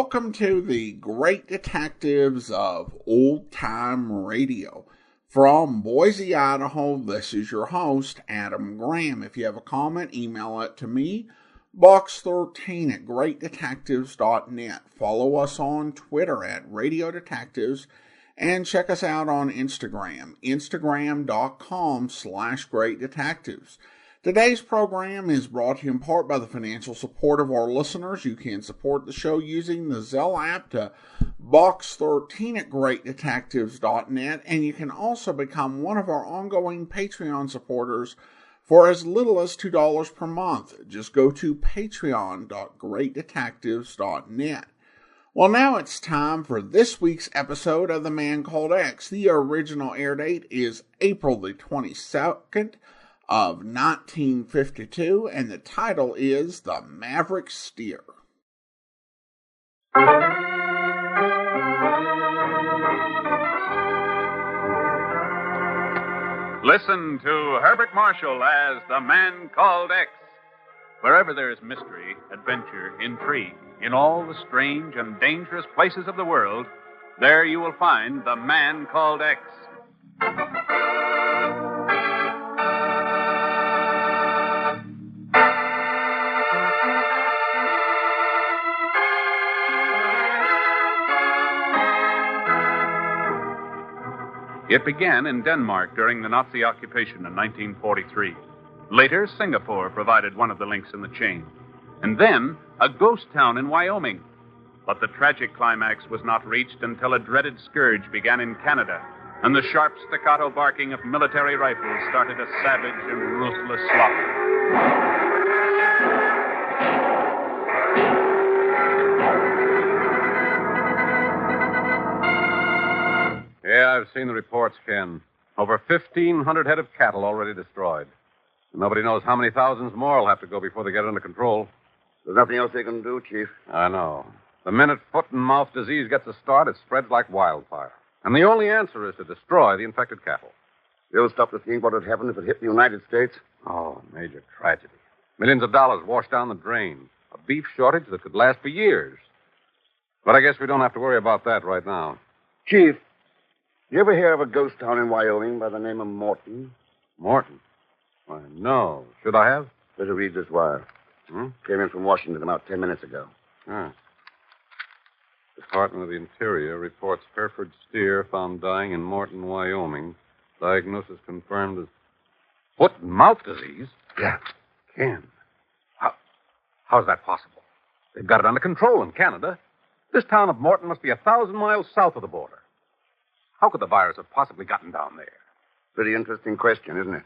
welcome to the Great Detectives of Old Time Radio. From Boise, Idaho, this is your host, Adam Graham. If you have a comment, email it to me, box13 at greatdetectives.net. Follow us on Twitter at Radio Detectives, and check us out on Instagram, instagram.com/greatdetectives. Today's program is brought to you in part by the financial support of our listeners. You can support the show using the Zelle app to box13 at greatdetectives.net, and you can also become one of our ongoing Patreon supporters for as little as $2 per month. Just go to patreon.greatdetectives.net. Well, now it's time for this week's episode of The Man Called X. The original air date is April the 22nd of 1952, and the title is The Maverick Steer. Listen to Herbert Marshall as The Man Called X. Wherever there is mystery, adventure, intrigue, in all the strange and dangerous places of the world, there you will find The Man Called X. It began in Denmark during the Nazi occupation in 1943. Later, Singapore provided one of the links in the chain. And then, a ghost town in Wyoming. But the tragic climax was not reached until a dreaded scourge began in Canada, and the sharp staccato barking of military rifles started a savage and ruthless slaughter. Yeah, I've seen the reports, Ken. Over 1,500 head of cattle already destroyed. And nobody knows how many thousands more will have to go before they get it under control. There's nothing else they can do, Chief. I know. The minute foot and mouth disease gets a start, it spreads like wildfire. And the only answer is to destroy the infected cattle. You'll stop to think what would happen if it hit the United States? Oh, major tragedy. Millions of dollars washed down the drain. A beef shortage that could last for years. But I guess we don't have to worry about that right now. Chief, you ever hear of a ghost town in Wyoming by the name of Morton? Morton? Why, no. Should I have? Better read this wire. Came in from Washington about 10 minutes ago. Department of the Interior reports Hereford steer found dying in Morton, Wyoming. Diagnosis confirmed as foot and mouth disease? Yeah. Ken, how's that possible? They've got it under control in Canada. This town of Morton must be 1,000 miles south of the border. How could the virus have possibly gotten down there? Pretty interesting question, isn't it?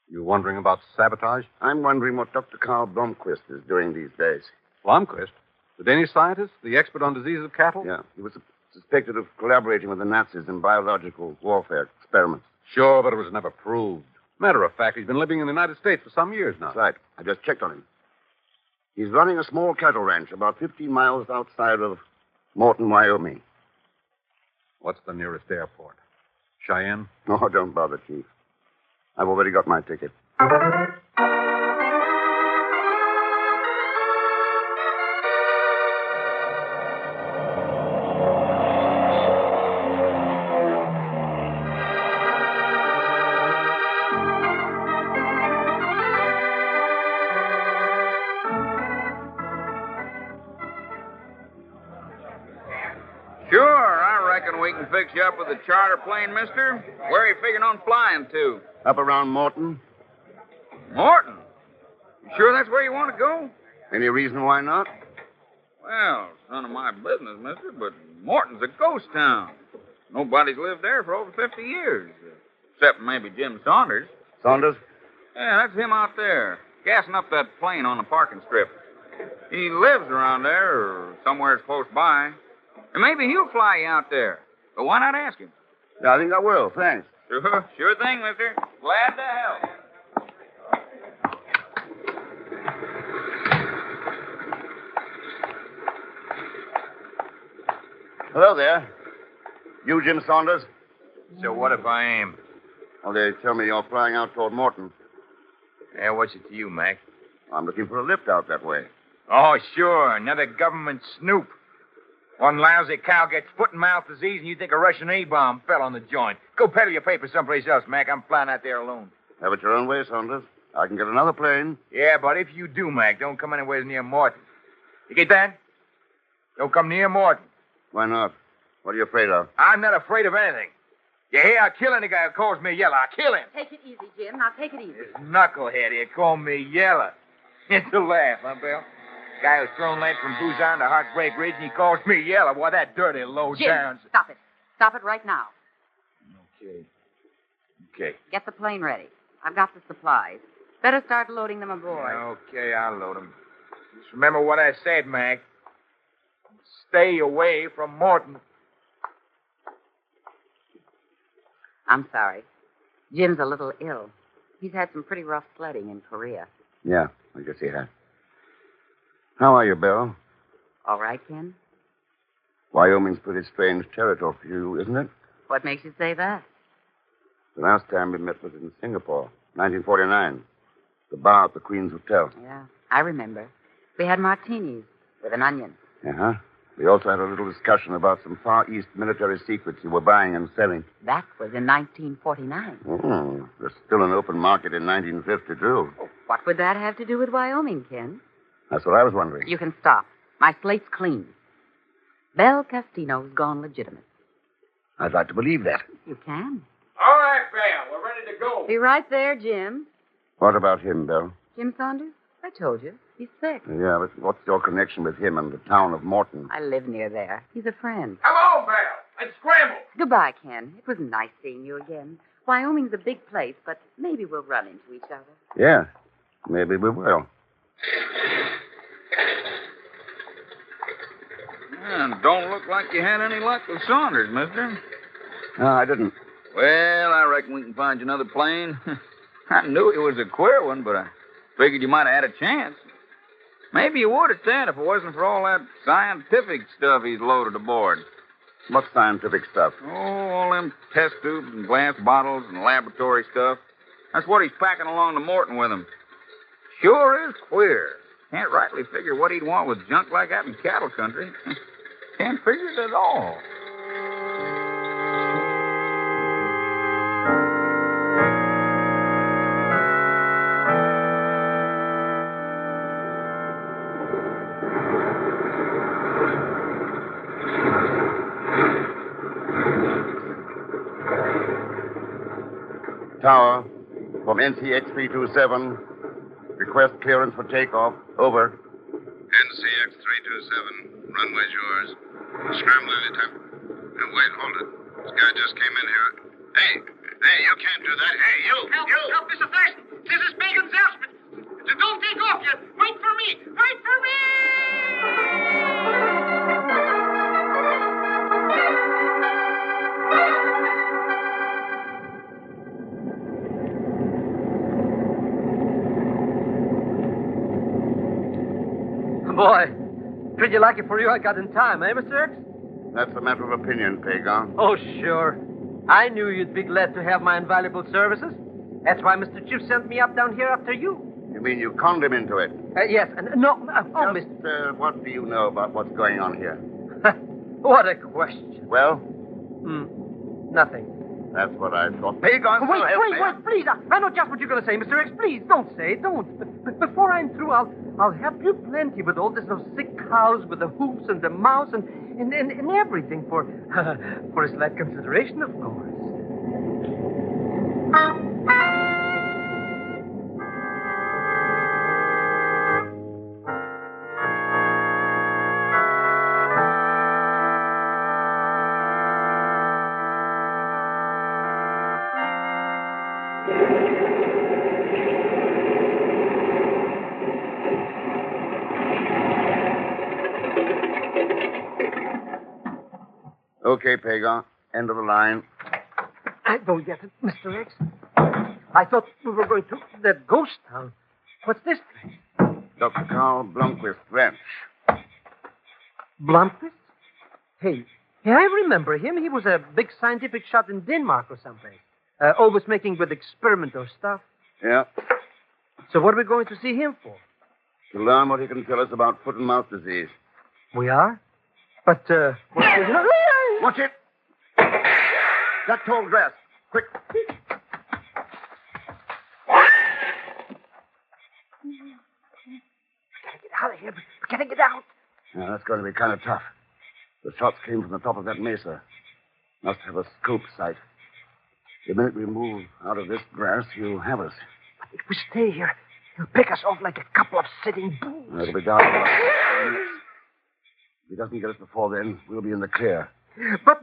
You wondering about sabotage? I'm wondering what Dr. Carl Blomquist is doing these days. Blomquist? The Danish scientist? The expert on diseases of cattle? Yeah. He was suspected of collaborating with the Nazis in biological warfare experiments. Sure, but it was never proved. Matter of fact, he's been living in the United States for some years now. That's right. I just checked on him. He's running a small cattle ranch about 15 miles outside of Morton, Wyoming. What's the nearest airport? Cheyenne? Oh, don't bother, Chief. I've already got my ticket. We can fix you up with a charter plane, mister. Where are you figuring on flying to? Up around Morton. Morton? You sure that's where you want to go? Any reason why not? Well, it's none of my business, mister, but Morton's a ghost town. Nobody's lived there for over 50 years, except maybe Jim Saunders. Saunders? Yeah, that's him out there, gassing up that plane on the parking strip. He lives around there or somewhere close by. And maybe he'll fly you out there. But why not ask him? Yeah, I think I will. Thanks. Sure thing, mister. Glad to help. Hello there. You Jim Saunders? So what if I am? Well, they tell me you're flying out toward Morton. Yeah, what's it to you, Mac? I'm looking for a lift out that way. Oh, sure. Another government snoop. One lousy cow gets foot-and-mouth disease, and you think a Russian A-bomb fell on the joint. Go peddle your paper someplace else, Mac. I'm flying out there alone. Have it your own way, Saunders. I can get another plane. Yeah, but if you do, Mac, don't come anywhere near Morton. You get that? Don't come near Morton. Why not? What are you afraid of? I'm not afraid of anything. You hear? I'll kill any guy who calls me Yella. I'll kill him. Take it easy, Jim. Now take it easy. This knucklehead here called me Yella. It's a laugh, huh, Bill? Guy who's thrown lead from Busan to Heartbreak Ridge, and he calls me Yella. Why, that dirty low Jim, down. stop it. Stop it right now. Okay. Get the plane ready. I've got the supplies. Better start loading them aboard. Okay, I'll load them. Just remember what I said, Mac. Stay away from Morton. I'm sorry. Jim's a little ill. He's had some pretty rough sledding in Korea. Yeah, I guess he has. How are you, Bill? All right, Ken? Wyoming's pretty strange territory for you, isn't it? What makes you say that? The last time we met was in Singapore, 1949. The bar at the Queen's Hotel. Yeah, I remember. We had martinis with an onion. Uh-huh. We also had a little discussion about some Far East military secrets you were buying and selling. That was in 1949. There's still an open market in 1952. What would that have to do with Wyoming, Ken? That's what I was wondering. You can stop. My slate's clean. Belle Castino's gone legitimate. I'd like to believe that. You can. All right, Belle. We're ready to go. Be right there, Jim. What about him, Bill? Jim Saunders? I told you. He's sick. Yeah, but what's your connection with him and the town of Morton? I live near there. He's a friend. Come on, Belle. Let's scramble. Goodbye, Ken. It was nice seeing you again. Wyoming's a big place, but maybe we'll run into each other. Yeah, maybe we will. Don't look like you had any luck with Saunders, mister. No, I didn't. Well, I reckon we can find you another plane. I knew it was a queer one, but I figured you might have had a chance. Maybe you would at that if it wasn't for all that scientific stuff he's loaded aboard. What scientific stuff? Oh, all them test tubes and glass bottles and laboratory stuff. That's what he's packing along to Morton with him. Sure is queer. Can't rightly figure what he'd want with junk like that in cattle country. Can't figure it at all. Tower, from NCX327. Request clearance for takeoff. Over. NCX327. Runway's yours. Scramble any time. Now, wait, hold it. This guy just came in here. Hey, you can't do that. Hey, you. Help, Mr. Thurston. This is Megan's announcement. Don't take off yet. Wait for me. Wait for me! Boy, pretty lucky for you I got in time, eh, Mr. X? That's a matter of opinion, Pagon. Oh, sure. I knew you'd be glad to have my invaluable services. That's why Mr. Chief sent me up down here after you. You mean you conned him into it? Yes, and Mr. What do you know about what's going on here? What a question. Well? Nothing. That's what I thought. Pagon, wait, please. I know just what you're going to say, Mr. X. Please, don't say it. Don't. But before I'm through, I'll help you plenty with all this those sick cows with the hoofs and the mouths and everything for a slight consideration, of course. Okay, Pagon. End of the line. I don't get it, Mr. X. I thought we were going to that ghost town. What's this place? Dr. Carl Blomquist Ranch. Blomquist? Hey, I remember him. He was a big scientific shot in Denmark or someplace. Always making with experimental stuff. Yeah. So what are we going to see him for? To learn what he can tell us about foot and mouth disease. We are? But, Watch it! That tall grass. Quick. Gotta get out of here. Gotta get out. Yeah, that's going to be kind of tough. The shots came from the top of that mesa. Must have a scope sight. The minute we move out of this grass, he'll have us. But if we stay here, he'll pick us off like a couple of sitting bulls. It'll be down in about 10 minutes. If he doesn't get us before then, we'll be in the clear. But...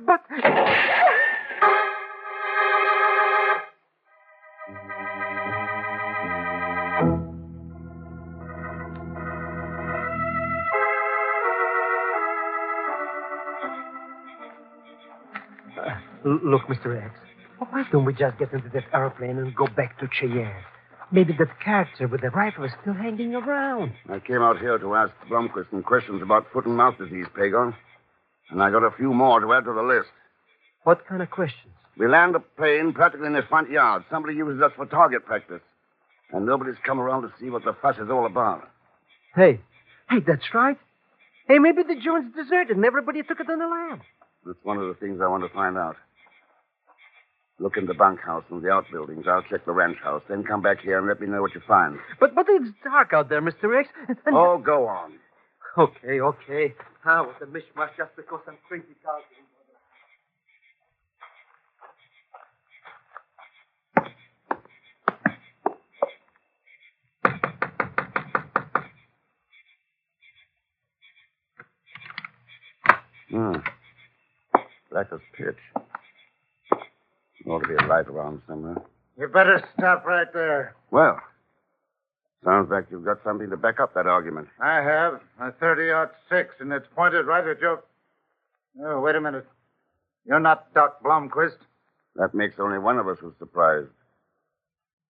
Look, Mr. X, why don't we just get into that airplane and go back to Cheyenne? Maybe that character with the rifle is still hanging around. I came out here to ask Blomquist some questions about foot and mouth disease, Pagon. And I got a few more to add to the list. What kind of questions? We land a plane practically in his front yard. Somebody uses us for target practice. And nobody's come around to see what the fuss is all about. Hey, that's right. Hey, maybe the joint's deserted and everybody took it on the lam. That's one of the things I want to find out. Look in the bunkhouse and the outbuildings. I'll check the ranch house. Then come back here and let me know what you find. But it's dark out there, Mr. X. And... Oh, go on. Okay. What a mishmash just because I'm crazy talking. Black as pitch. Ought to be a light around somewhere. You better stop right there. Well, sounds like you've got something to back up that argument. I have. A 30-06, and it's pointed right at your... Oh, wait a minute. You're not Doc Blomquist. That makes only one of us who's surprised.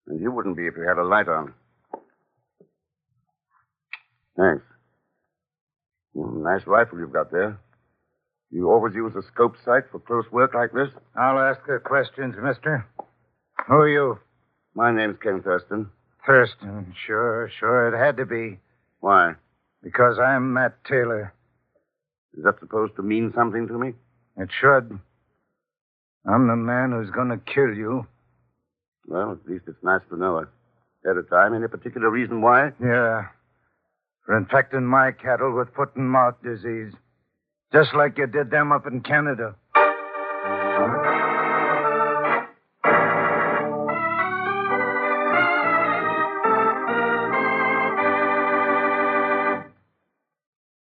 And you wouldn't be if you had a light on. Thanks. Nice rifle you've got there. You always use a scope sight for close work like this? I'll ask the questions, mister. Who are you? My name's Ken Thurston. Thurston, sure. It had to be. Why? Because I'm Matt Taylor. Is that supposed to mean something to me? It should. I'm the man who's going to kill you. Well, at least it's nice to know it. At a time, any particular reason why? Yeah. For infecting my cattle with foot and mouth disease. Just like you did them up in Canada.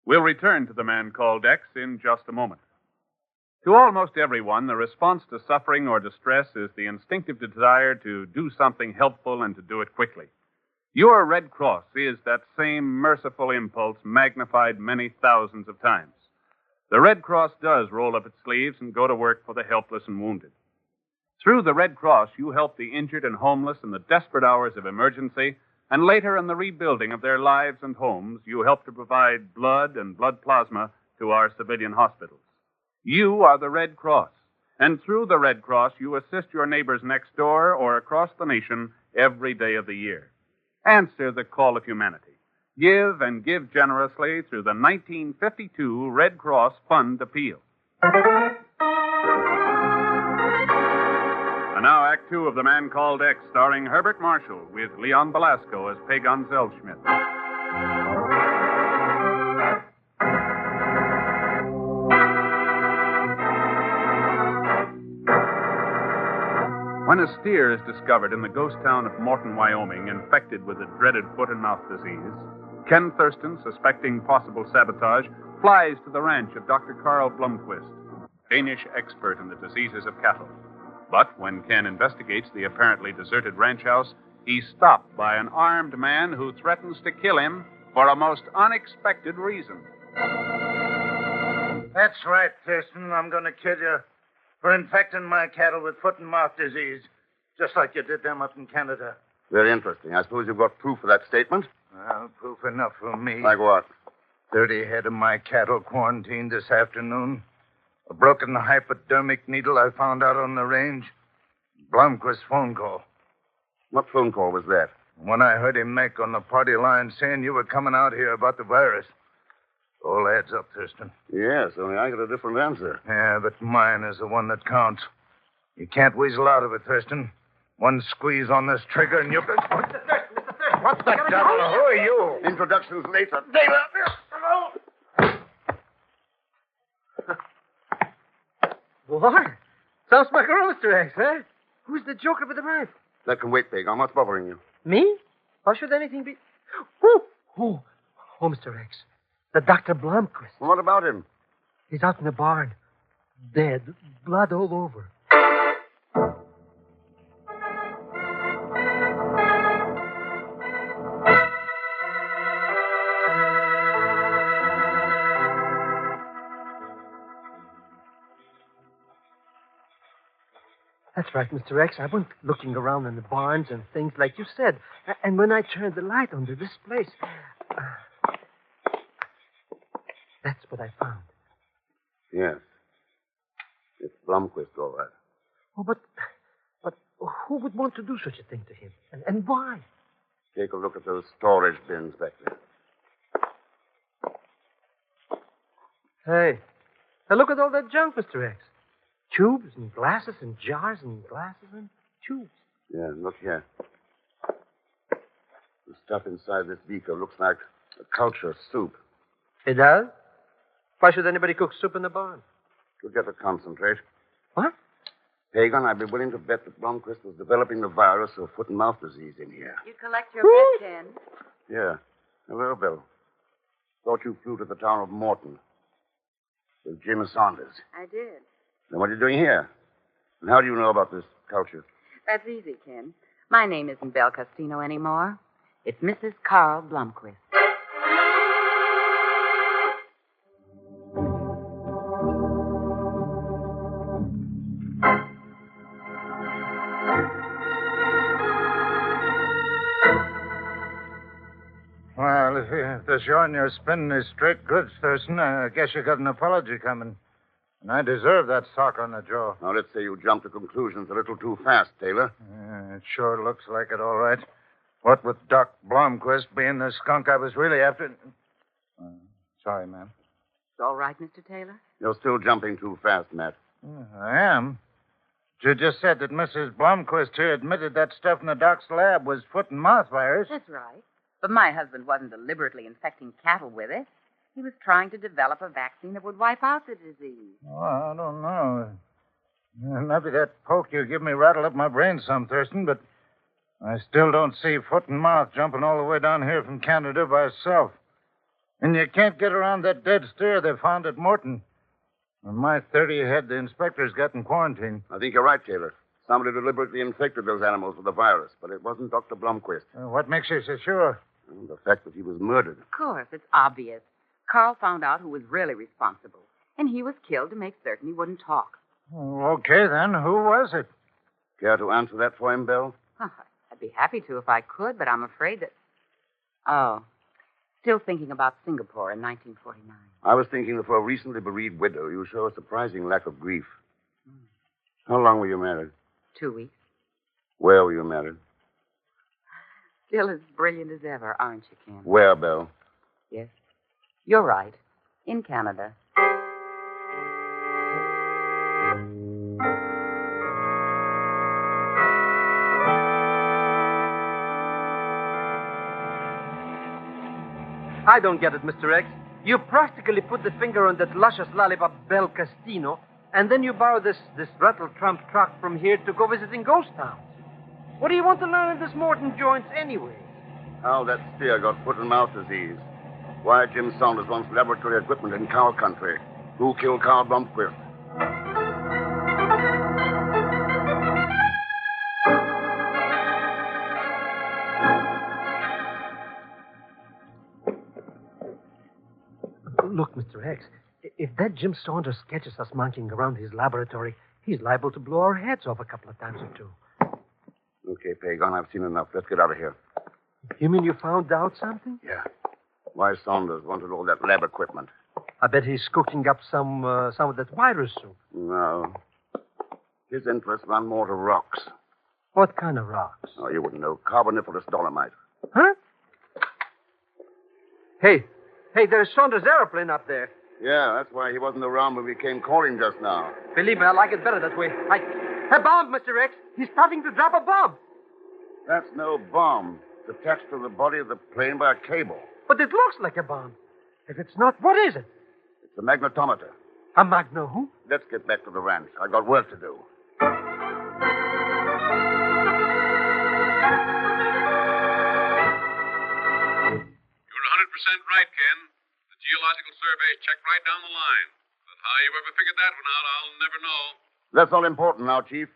We'll return to the man called X in just a moment. To almost everyone, the response to suffering or distress is the instinctive desire to do something helpful and to do it quickly. Your Red Cross is that same merciful impulse magnified many thousands of times. The Red Cross does roll up its sleeves and go to work for the helpless and wounded. Through the Red Cross, you help the injured and homeless in the desperate hours of emergency, and later in the rebuilding of their lives and homes, you help to provide blood and blood plasma to our civilian hospitals. You are the Red Cross, and through the Red Cross, you assist your neighbors next door or across the nation every day of the year. Answer the call of humanity. Give and give generously through the 1952 Red Cross Fund Appeal. And now Act Two of The Man Called X, starring Herbert Marshall with Leon Belasco as Pagon Zellschmidt. When a steer is discovered in the ghost town of Morton, Wyoming, infected with the dreaded foot and mouth disease, Ken Thurston, suspecting possible sabotage, flies to the ranch of Dr. Carl Blomquist, Danish expert in the diseases of cattle. But when Ken investigates the apparently deserted ranch house, he's stopped by an armed man who threatens to kill him for a most unexpected reason. That's right, Thurston. I'm going to kill you for infecting my cattle with foot and mouth disease, just like you did them up in Canada. Very interesting. I suppose you've got proof of that statement? Well, proof enough for me. Like what? 30 head of my cattle quarantined this afternoon. A broken hypodermic needle I found out on the range. Blomquist's phone call. What phone call was that? When I heard him make on the party line saying you were coming out here about the virus. All adds up, Thurston. Yes, only I got a different answer. Yeah, but mine is the one that counts. You can't weasel out of it, Thurston. One squeeze on this trigger and you... Mr. Thurston, what the devil? Who are you? Introductions later. Taylor! What? Sounds like a Mr. X, huh? Who's the joker with the rifle? That can wait, Pagon. What's bothering you? Me? Why should anything be... Oh, Mr. X. The Dr. Blomquist. What about him? He's out in the barn. Dead. Blood all over. That's right, Mr. X. I went looking around in the barns and things like you said. And when I turned the light onto this place... that's what I found. Yes. It's Blomquist, all right. Oh, but who would want to do such a thing to him? And why? Take a look at those storage bins back there. Hey, look at all that junk, Mr. X. Tubes and glasses and jars and glasses and tubes. Yeah, look here. The stuff inside this beaker looks like a culture soup. It does? Why should anybody cook soup in the barn? To get the concentrate. What? Pagan, I'd be willing to bet that Blomquist was developing the virus of foot and mouth disease in here. You collect your bet, Ken? Yeah. Hello, Bill. Thought you flew to the town of Morton with Jim Saunders. I did. Then what are you doing here? And how do you know about this culture? That's easy, Ken. My name isn't Belle Costino anymore. It's Mrs. Carl Blomquist. Well, if they're showing you're spinning these straight goods, Thurston, I guess you got an apology coming. And I deserve that sock on the jaw. Now, let's say you jumped to conclusions a little too fast, Taylor. It sure looks like it, all right. What with Doc Blomquist being the skunk I was really after... sorry, ma'am. It's all right, Mr. Taylor? You're still jumping too fast, Matt. I am. You just said that Mrs. Blomquist here admitted that stuff in the doc's lab was foot and mouth virus. That's right. But my husband wasn't deliberately infecting cattle with it. He was trying to develop a vaccine that would wipe out the disease. Oh, I don't know. Maybe that poke you give me rattled up my brain some, Thurston, but I still don't see foot and mouth jumping all the way down here from Canada by itself. And you can't get around that dead steer they found at Morton. And my 30 head the inspectors got in quarantine. I think you're right, Taylor. Somebody deliberately infected those animals with the virus, but it wasn't Dr. Blomquist. What makes you so sure? The fact that he was murdered. Of course, it's obvious. Carl found out who was really responsible, and he was killed to make certain he wouldn't talk. Okay, then. Who was it? Care to answer that for him, Belle? I'd be happy to if I could, but I'm afraid that... Oh, still thinking about Singapore in 1949. I was thinking that for a recently bereaved widow, you show a surprising lack of grief. How long were you married? 2 weeks. Where were you married? Still as brilliant as ever, aren't you, Ken? Where, Belle? Yes. You're right. In Canada. I don't get it, Mr. X. You practically put the finger on that luscious lollipop, Belle Costino, and then you borrow this rattle-trump truck from here to go visiting ghost towns. What do you want to learn in this Morton joints anyway? How that steer got foot and mouth disease. Why Jim Saunders wants laboratory equipment in cow country. Who killed Carl Blomquist? Look, Mr. X, if that Jim Saunders catches us monkeying around his laboratory, he's liable to blow our heads off a couple of times or two. Okay, Pagan, I've seen enough. Let's get out of here. You mean you found out something? Yeah. Why Saunders wanted all that lab equipment. I bet he's cooking up some of that virus soup. No. His interests run more to rocks. What kind of rocks? Oh, you wouldn't know. Carboniferous dolomite. Huh? Hey, there's Saunders' airplane up there. Yeah, that's why he wasn't around when we came calling just now. Believe me, I like it better that way. A bomb, Mr. X. He's starting to drop a bomb. That's no bomb. It's attached to the body of the plane by a cable. But it looks like a bomb. If it's not, what is it? It's a magnetometer. A magno who? Let's get back to the ranch. I've got work to do. You're 100% right, Ken. The geological surveys check right down the line. But how you ever figured that one out, I'll never know. That's all important now, Chief.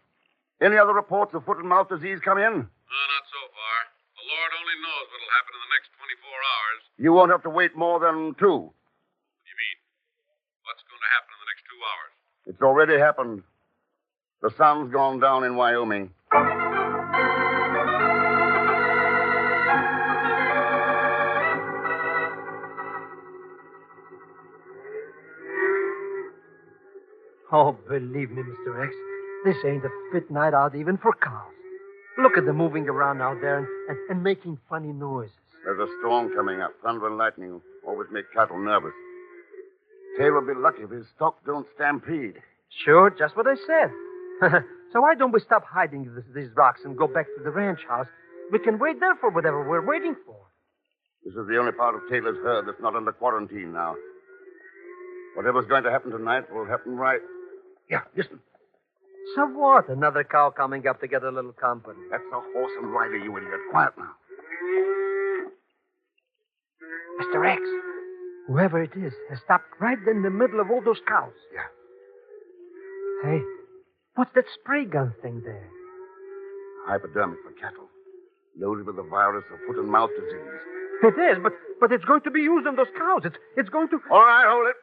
Any other reports of foot and mouth disease come in? Not so far. The Lord only knows what'll happen in the next 24 hours. You won't have to wait more than 2. What do you mean? What's going to happen in the next 2 hours? It's already happened. The sun's gone down in Wyoming. Oh, believe me, Mr. X, this ain't a fit night out even for cows. Look at them moving around out there and making funny noises. There's a storm coming up. Thunder and lightning always make cattle nervous. Taylor will be lucky if his stock don't stampede. Sure, just what I said. So why don't we stop hiding these rocks and go back to the ranch house? We can wait there for whatever we're waiting for. This is the only part of Taylor's herd that's not under quarantine now. Whatever's going to happen tonight will happen right. Yeah, listen. So what? Another cow coming up to get a little company. That's a horse and rider, you idiot. Quiet now. Mr. X, whoever it is has stopped right in the middle of all those cows. Yeah. Hey, what's that spray gun thing there? Hypodermic for cattle. Loaded with the virus of foot and mouth disease. It is, but it's going to be used on those cows. It's going to... All right, hold it.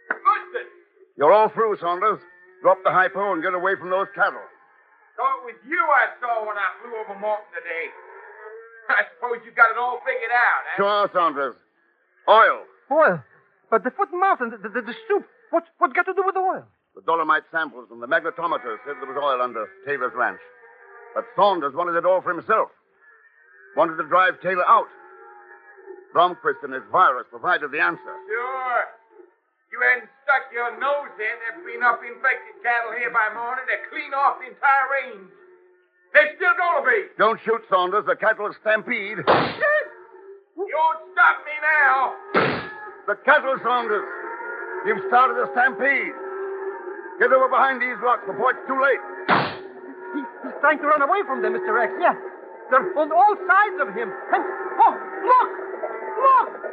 Busted! You're all through, Saunders. Drop the hypo and get away from those cattle. So it was you I saw when I flew over Morton today. I suppose you got it all figured out, eh? Sure, Saunders. Oil. Oil? But the foot and mouth and the soup, what's got to do with oil? The dolomite samples and the magnetometer said there was oil under Taylor's ranch. But Saunders wanted it all for himself. Wanted to drive Taylor out. Blomquist and his virus provided the answer. Sure. You hadn't stuck your nose in. There'd be enough infected cattle here by morning to clean off the entire range. There's still gonna be. Don't shoot, Saunders. The cattle will stampede. You won't stop me now. The cattle, Saunders. You've started a stampede. Get over behind these rocks before it's too late. He's trying to run away from them, Mr. X. Yeah. They're on all sides of him. And, oh, look! Look!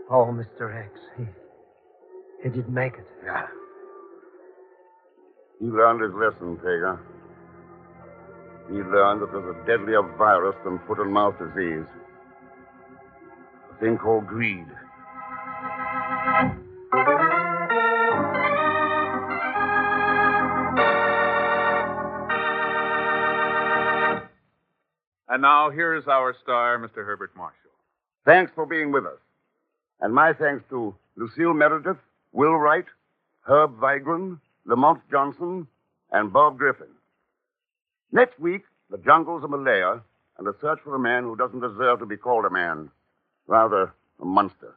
Oh, Mr. X, he didn't make it. Yeah. He learned his lesson, Pagoda. He learned that there's a deadlier virus than foot and mouth disease. A thing called greed. And now, here is our star, Mr. Herbert Marshall. Thanks for being with us. And my thanks to Lucille Meredith, Will Wright, Herb Vigran, Lamont Johnson, and Bob Griffin. Next week, the jungles of Malaya and a search for a man who doesn't deserve to be called a man. Rather, a monster.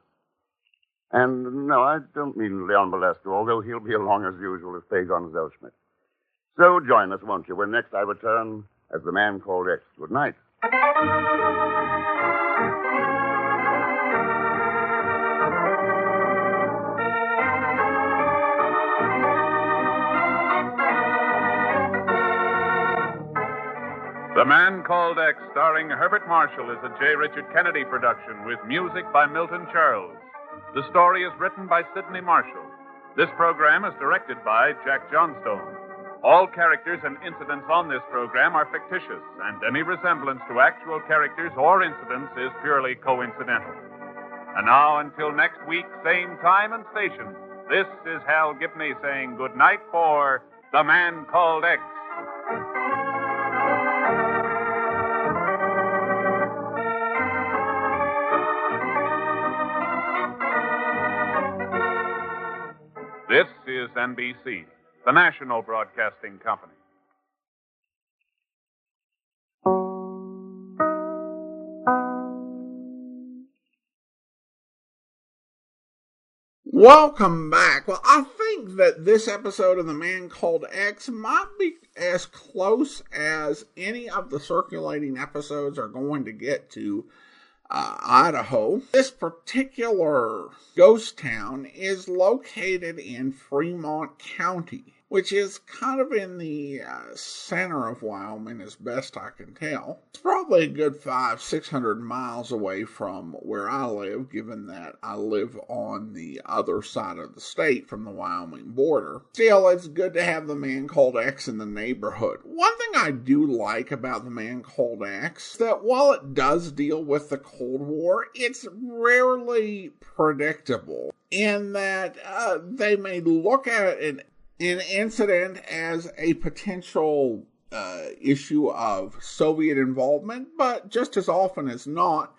And no, I don't mean Leon Balescu, although he'll be along as usual as Pagon Zellschmidt. So join us, won't you, when next I return as the man called X. Good night. The Man Called X, starring Herbert Marshall, is a J. Richard Kennedy production with music by Milton Charles. The story is written by Sidney Marshall. This program is directed by Jack Johnstone. All characters and incidents on this program are fictitious, and any resemblance to actual characters or incidents is purely coincidental. And now, until next week, same time and station, this is Hal Gibney saying good night for The Man Called X. This is NBC, the national broadcasting company. Welcome back. Well, I think that this episode of The Man Called X might be as close as any of the circulating episodes are going to get to Idaho. This particular ghost town is located in Fremont County, which is kind of in the center of Wyoming, as best I can tell. It's probably a good 500-600 miles away from where I live, given that I live on the other side of the state from the Wyoming border. Still, it's good to have The Man Called X in the neighborhood. One thing I do like about The Man Called X is that while it does deal with the Cold War, it's rarely predictable in that they may look at an incident as a potential issue of Soviet involvement, but just as often as not,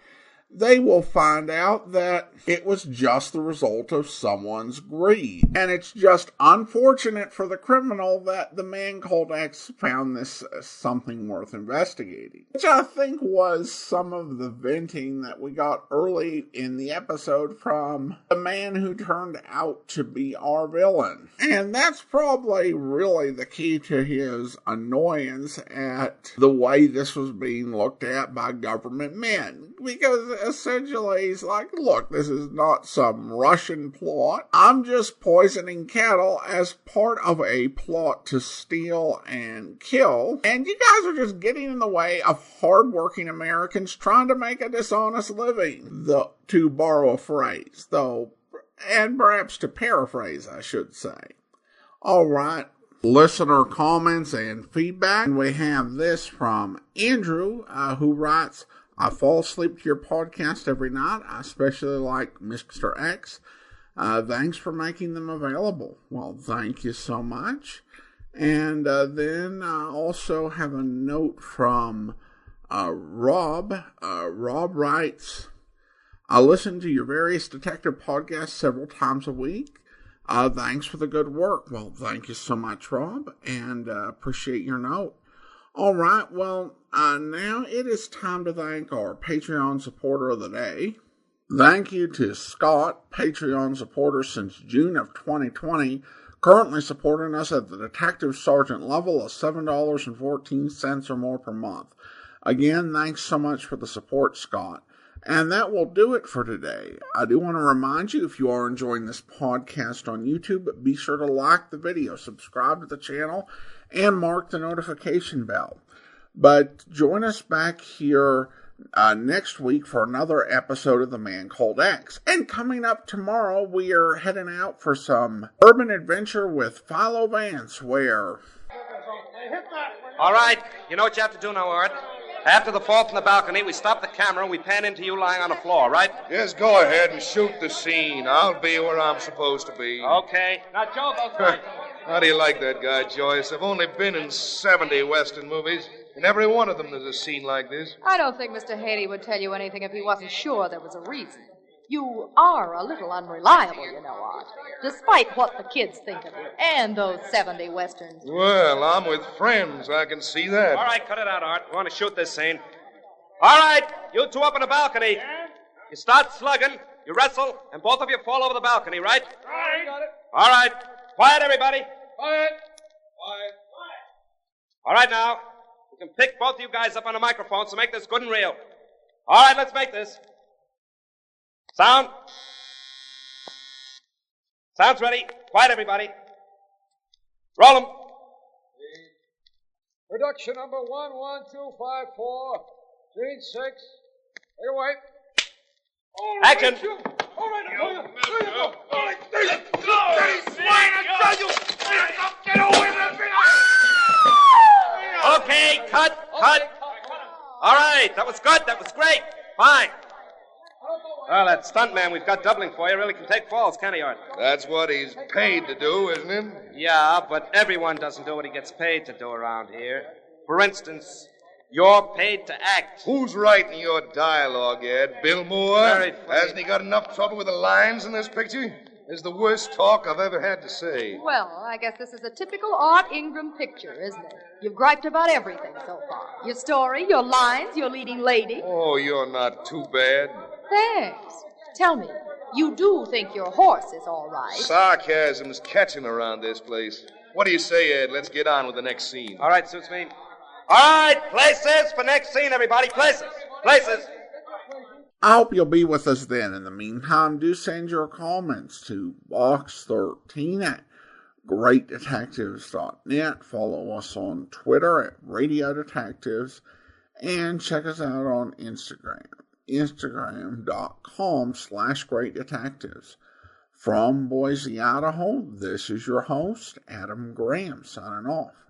they will find out that it was just the result of someone's greed. And it's just unfortunate for the criminal that The Man Called X found this something worth investigating. Which I think was some of the venting that we got early in the episode from the man who turned out to be our villain. And that's probably really the key to his annoyance at the way this was being looked at by government men. Because essentially he's like, look, this is not some Russian plot. I'm just poisoning cattle as part of a plot to steal and kill. And you guys are just getting in the way of hardworking Americans trying to make a dishonest living, to borrow a phrase, though, and perhaps to paraphrase, I should say. All right. Listener comments and feedback. And we have this from Andrew, who writes, I fall asleep to your podcast every night. I especially like Mr. X. Thanks for making them available. Well, thank you so much. And then I also have a note from Rob. Rob writes, I listen to your various detective podcasts several times a week. Thanks for the good work. Well, thank you so much, Rob, and appreciate your note. All right, well, now it is time to thank our Patreon supporter of the day. Thank you to Scott, Patreon supporter since June of 2020, currently supporting us at the Detective Sergeant level of $7.14 or more per month. Again, thanks so much for the support, Scott. And that will do it for today. I do want to remind you, if you are enjoying this podcast on YouTube, be sure to like the video, subscribe to the channel, and mark the notification bell. But join us back here next week for another episode of The Man Called X. And coming up tomorrow, we are heading out for some urban adventure with Philo Vance, where... All right, you know what you have to do now, Art? After the fall from the balcony, we stop the camera and we pan into you lying on the floor, right? Yes, go ahead and shoot the scene. I'll be where I'm supposed to be. Okay. Now, Joe, go for it. How do you like that guy, Joyce? I've only been in 70 Western movies. In every one of them, there's a scene like this. I don't think Mr. Haley would tell you anything if he wasn't sure there was a reason. You are a little unreliable, you know, Art. Despite what the kids think of you and those 70 Westerns. Well, I'm with friends. I can see that. All right, cut it out, Art. We want to shoot this scene. All right, you two up on the balcony. You start slugging, you wrestle, and both of you fall over the balcony, right? Right. Got it. All right. Quiet, everybody. Quiet. All right, now. We can pick both of you guys up on the microphone, so make this good and real. All right, let's make this. Sound. Sound's ready. Quiet, everybody. Roll 'em. Production number 11254, scene 6. Take it away. Action. All right, there you go. All right, there you go. mine, I tell you! Get away from me! Okay, cut. All right, that was good. That was great. Fine. Well, that stuntman we've got doubling for you really can take falls, can't he, Art? That's what he's paid to do, isn't it? Yeah, but everyone doesn't do what he gets paid to do around here. For instance, you're paid to act. Who's writing your dialogue, Ed? Bill Moore? Very funny. Hasn't he got enough trouble with the lines in this picture? It's the worst talk I've ever had to say. Well, I guess this is a typical Art Ingram picture, isn't it? You've griped about everything so far. Your story, your lines, your leading lady. Oh, you're not too bad. Thanks. Tell me, you do think your horse is all right? Sarcasm's catching around this place. What do you say, Ed? Let's get on with the next scene. All right, suits me. All right, places for next scene, everybody. Places. I hope you'll be with us then. In the meantime, do send your comments to box13@greatdetectives.net. Follow us on Twitter at Radio Detectives. And check us out on Instagram. Instagram.com/greatdetectives. From Boise, Idaho, this is your host, Adam Graham, signing off.